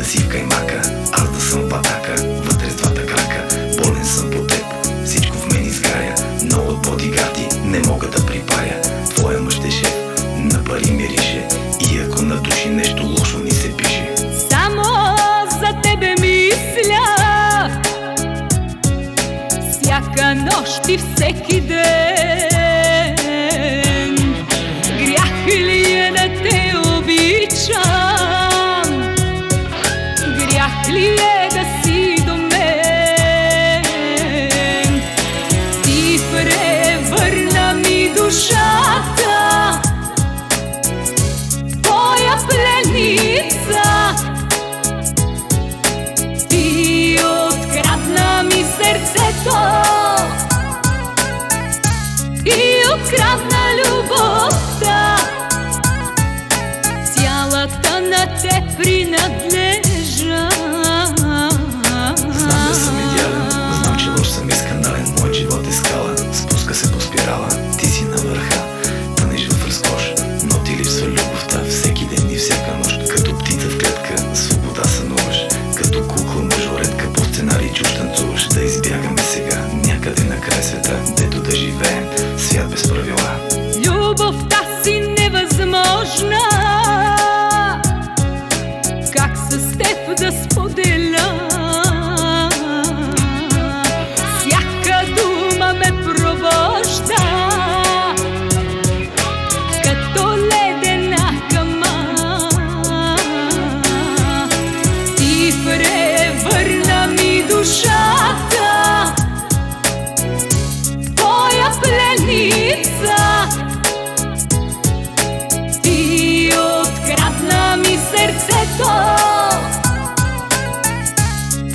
си в каймака, аз да съм в атака, вътре с двата крака. Болен съм по теб, всичко в мен изгаря. Много от бодигарди не мога да припая. Твоя мъж е шеф, на пари мирише, и ако на души нещо лошо ни се пише. Само за тебе мисля всяка нощ и всеки ден. Грях ли е да те обичам? Грях ли е да си до мен? Ти превърна ми душата, твоя пленница. Ти открадна ми сърцето и открадна любовта. Цялата на те принадлежа. Знам да съм идеален, знам, че лош съм и скандален. Моят живот е скала, спуска се по спирала. Ти си на върха, тънеш в разкош, но ти липсва любовта всеки ден и всяка нощ. Като птица в клетка, свобода сънуваш, като кукла мажоретка, по сценарий чуш танцуваш. Да избягаме сега, някъде на край света, дето да живеем свят без правила. Любовта си невъзможна, как с теб да споделя? Всяка дума ме пробужда, като ледена кама. Ти превърна ми душата, твоя пленница. Ти открадна ми сърцето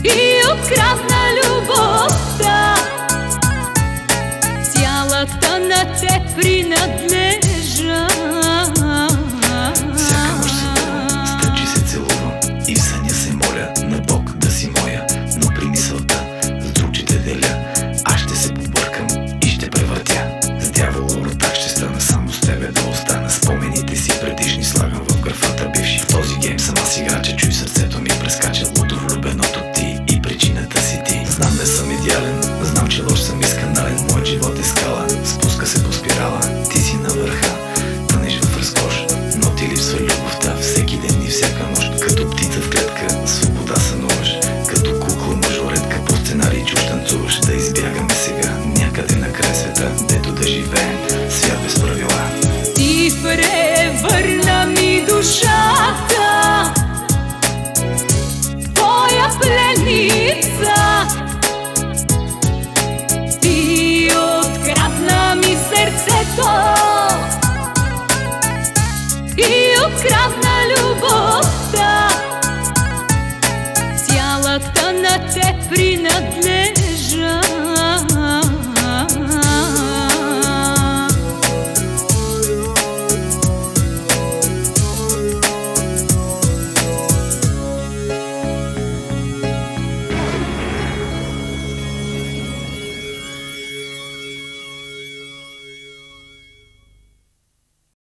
и открадна любовта. Цялата на те принадлежа. Всяка нощ се бъдвам, с теб, че се целувам, и в съня се моля на Бог да си моя. Но при мисълта с друг, че те деля, аз ще се побъркам и ще превъртя. С дявола ротак ще стана, само с тебе да остана. Спомените си предишни слагам в графата бивши. В този гейм съм аз играча, чуй сърцето ми прескача. Лудо влюбеното ти и причината си ти. Знам не съм идеален, знам, че лош съм и скандален. Моят живот е скала, спуска се по спирала. Ти си на върха, тънеш в разкош, но ти липсва любовта всеки ден и всяка нощ. Като птица в клетка, свобода сънуваш, като кукла мажоретка, по сценарий чуш танцуваш. Да избягаме сега, някъде на край света, дето да живеем свят без правила. Ти превърна ми душата, твоя пленница. Ти открадна ми сърцето и открадна